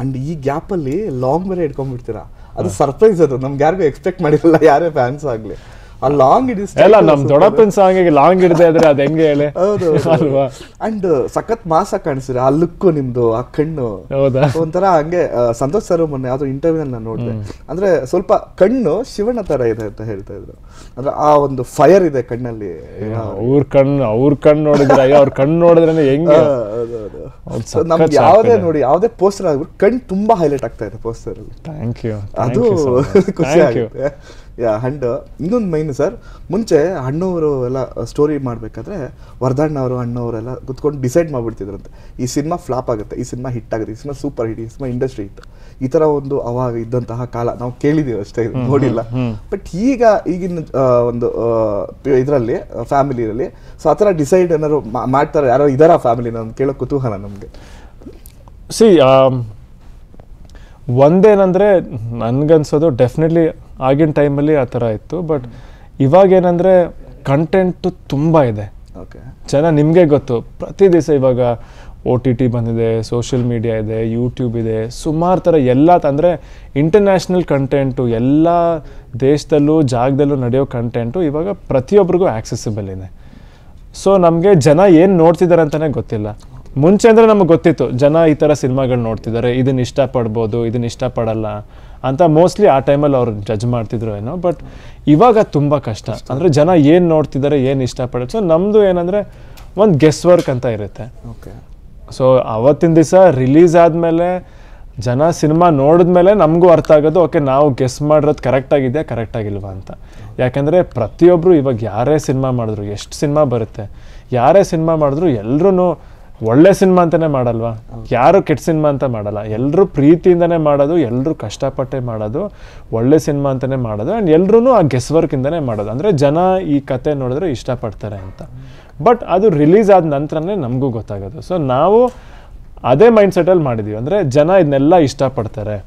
And ಈ ಗ್ಯಾಪಲ್ಲಿ long ಬೇರೆ ಇಟ್ಕೊಂಡ್ಬಿಡ್ತೀರಾ, ಅದು ಸರ್ಪ್ರೈಸ್. ಅದು ನಮ್ಗೆ ಯಾರಿಗೂ ಎಕ್ಸ್ಪೆಕ್ಟ್ ಮಾಡಿರಲ್ಲ, ಯಾರೇ ಫ್ಯಾನ್ಸ್ ಆಗಲಿ. ಆ ಲಾಂಗ್ ಎಲ್ಲ ನಮ್ ದೊಡ್ಡಪ್ಪನ ಸಾಂಗಿಗೆ ಲಾಂಗ್ ಹಿಡಿದೇ ಇದ್ರೆ ಅದ್ ಹೆಂಗೆ ಹೇಳಿ. ಹೌದು ಅಲ್ವಾ. ಅಂಡ್ ಸಖತ್ ಮಾಸ ಕಾಣಿಸ್ತೀರ, ಆ ಲುಕ್ಕು ನಿಮ್ದು, ಆ ಕಣ್ಣು ಒಂಥರ ಹಂಗೆ. ಸಂತೋಷ್ ಸರ್ ಮೊನ್ನೆ ಯಾವ್ದೋ ಇಂಟರ್ವ್ಯೂ ನಾನು ನೋಡಿದೆ, ಅಂದ್ರೆ ಸ್ವಲ್ಪ ಕಣ್ಣು ಶಿವಣ್ಣ ತರ ಇದೆ ಅಂತ ಹೇಳ್ತಾ ಇದ್ರು. ಅಂದ್ರೆ ಆ ಒಂದು ಫೈರ್ ಇದೆ ಕಣ್ಣಲ್ಲಿ. ಅವ್ರ ಕಣ್ಣು ನೋಡಿದ್ರೆ ಅವ್ರ ಕಣ್ಣು ನೋಡಿದ್ರೆ ಹೆಂಗೆ. ನಮ್ಗೆ ಯಾವ್ದೇ ನೋಡಿ, ಯಾವ್ದೇ ಪೋಸ್ಟರ್ ಆಗ್ಬಿಟ್ಟು ಕಣ್ಣು ತುಂಬಾ ಹೈಲೈಟ್ ಆಗ್ತಾ ಇದೆ ಪೋಸ್ಟರ್ ಅಲ್ಲಿ. Thank you. ಅದು ಖುಷಿ ಆಗುತ್ತೆ. ಅಂಡ್ ಇನ್ನೊಂದು ಮೈನ್ ಸರ್, ಮುಂಚೆ ಅಣ್ಣವರು ಎಲ್ಲ ಸ್ಟೋರಿ ಮಾಡ್ಬೇಕಾದ್ರೆ ವರ್ಧಣ್ಣ ಅವರು ಅಣ್ಣವರೆಲ್ಲ ಕುತ್ಕೊಂಡು ಡಿಸೈಡ್ ಮಾಡ್ಬಿಡ್ತಿದ್ರಂತೆ, ಈ ಸಿನಿಮಾ ಫ್ಲಾಪ್ ಆಗುತ್ತೆ, ಈ ಸಿನಿಮಾ ಹಿಟ್ ಆಗುತ್ತೆ, ಈ ಸಿನಿಮಾ ಸೂಪರ್ ಹಿಟ್, ಈ ಸಿನಿಮಾ ಇಂಡಸ್ಟ್ರಿ ಹಿಟ್. ಈ ತರ ಒಂದು ಅವಾಗ ಇದ್ದಂತಹ ಕಾಲ ನಾವು ಕೇಳಿದೀವಿ ಅಷ್ಟೇ, ನೋಡಿಲ್ಲ. ಬಟ್ ಈಗಿನ ಒಂದು ಇದರಲ್ಲಿ ಫ್ಯಾಮಿಲಿಯಲ್ಲಿ ಸೊ ಆ ಥರ ಡಿಸೈಡ್ ಏನಾದ್ರು ಮಾಡ್ತಾರೆ ಯಾರೋ ಇದಾರ ಫ್ಯಾಮಿಲಿ, ನಾನು ಕೇಳೋ ಕುತೂಹಲ ನಮಗೆ. ಒಂದೇನಂದರೆ ನನಗನ್ಸೋದು ಡೆಫಿನೆಟ್ಲಿ ಆಗಿನ ಟೈಮಲ್ಲಿ ಆ ಥರ ಇತ್ತು. ಬಟ್ ಇವಾಗೇನಂದರೆ ಕಂಟೆಂಟು ತುಂಬ ಇದೆ. ಜನ ನಿಮಗೆ ಗೊತ್ತು, ಪ್ರತಿ ದಿವಸ ಇವಾಗ OTT ಬಂದಿದೆ, ಸೋಷಿಯಲ್ ಮೀಡಿಯಾ ಇದೆ, ಯೂಟ್ಯೂಬ್ ಇದೆ, ಸುಮಾರು ಥರ ಎಲ್ಲ ಅಂದರೆ ಇಂಟರ್ನ್ಯಾಷನಲ್ ಕಂಟೆಂಟು, ಎಲ್ಲ ದೇಶದಲ್ಲೂ ಜಾಗದಲ್ಲೂ ನಡೆಯೋ ಕಂಟೆಂಟು ಇವಾಗ ಪ್ರತಿಯೊಬ್ಬರಿಗೂ ಆಕ್ಸೆಸಿಬಲ್ ಇದೆ. ಸೊ ನಮಗೆ ಜನ ಏನು ನೋಡ್ತಿದ್ದಾರೆ ಅಂತಲೇ ಗೊತ್ತಿಲ್ಲ. ಮುಂಚೆ ಅಂದರೆ ನಮಗೆ ಗೊತ್ತಿತ್ತು ಜನ ಈ ಥರ ಸಿನಿಮಾಗಳು ನೋಡ್ತಿದ್ದಾರೆ, ಇದನ್ನು ಇಷ್ಟಪಡ್ಬೋದು, ಇದನ್ನು ಇಷ್ಟಪಡಲ್ಲ ಅಂತ ಮೋಸ್ಟ್ಲಿ ಆ ಟೈಮಲ್ಲಿ ಅವ್ರು ಜಡ್ಜ್ ಮಾಡ್ತಿದ್ರು ಏನೋ. ಬಟ್ ಇವಾಗ ತುಂಬ ಕಷ್ಟ, ಅಂದರೆ ಜನ ಏನು ನೋಡ್ತಿದ್ದಾರೆ, ಏನು ಇಷ್ಟಪಡೋದು. ಸೊ ನಮ್ಮದು ಏನಂದರೆ ಒಂದು ಗೆಸ್ ವರ್ಕ್ ಅಂತ ಇರುತ್ತೆ. ಸೊ ಅವತ್ತಿನ ದಿವಸ ರಿಲೀಸ್ ಆದಮೇಲೆ ಜನ ಸಿನಿಮಾ ನೋಡಿದ್ಮೇಲೆ ನಮಗೂ ಅರ್ಥ ಆಗೋದು, ಓಕೆ ನಾವು ಗೆಸ್ ಮಾಡಿರೋದು ಕರೆಕ್ಟಾಗಿದೆಯಾ ಕರೆಕ್ಟಾಗಿಲ್ವಾ ಅಂತ. ಯಾಕೆಂದರೆ ಪ್ರತಿಯೊಬ್ಬರು ಇವಾಗ ಯಾರೇ ಸಿನಿಮಾ ಮಾಡಿದ್ರು, ಎಷ್ಟು ಸಿನಿಮಾ ಬರುತ್ತೆ, ಯಾರೇ ಸಿನಿಮಾ ಮಾಡಿದ್ರು ಎಲ್ಲರೂ ಒಳ್ಳೆ ಸಿನಿಮಾ ಅಂತಲೇ ಮಾಡಲ್ವಾ, ಯಾರು ಕೆಟ್ಟ ಸಿನಿಮಾ ಅಂತ ಮಾಡಲ್ಲ. ಎಲ್ಲರೂ ಪ್ರೀತಿಯಿಂದನೇ ಮಾಡೋದು, ಎಲ್ಲರೂ ಕಷ್ಟಪಟ್ಟೆ ಮಾಡೋದು, ಒಳ್ಳೆ ಸಿನಿಮಾ ಅಂತಲೇ ಮಾಡೋದು. ಆ್ಯಂಡ್ ಎಲ್ಲರೂ ಆ ಗೆಸ್ ವರ್ಕಿಂದನೇ ಮಾಡೋದು. ಅಂದರೆ ಜನ ಈ ಕತೆ ನೋಡಿದ್ರೆ ಇಷ್ಟಪಡ್ತಾರೆ ಅಂತ. ಬಟ್ ಅದು ರಿಲೀಸ್ ಆದ ನಂತರನೇ ನಮಗೂ ಗೊತ್ತಾಗೋದು. ಸೊ ನಾವು ಅದೇ ಮೈಂಡ್ ಸೆಟಲ್ಲಿ ಮಾಡಿದ್ದೀವಿ, ಅಂದರೆ ಜನ ಇದನ್ನೆಲ್ಲ ಇಷ್ಟಪಡ್ತಾರೆ,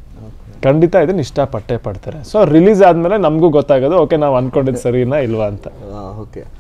ಖಂಡಿತ ಇದನ್ನು ಇಷ್ಟಪಟ್ಟೆ ಪಡ್ತಾರೆ. ಸೊ ರಿಲೀಸ್ ಆದಮೇಲೆ ನಮಗೂ ಗೊತ್ತಾಗೋದು, ಓಕೆ ನಾವು ಅಂದ್ಕೊಂಡಿದ್ದು ಸರಿನಾ ಇಲ್ವಾ ಅಂತ. ಓಕೆ.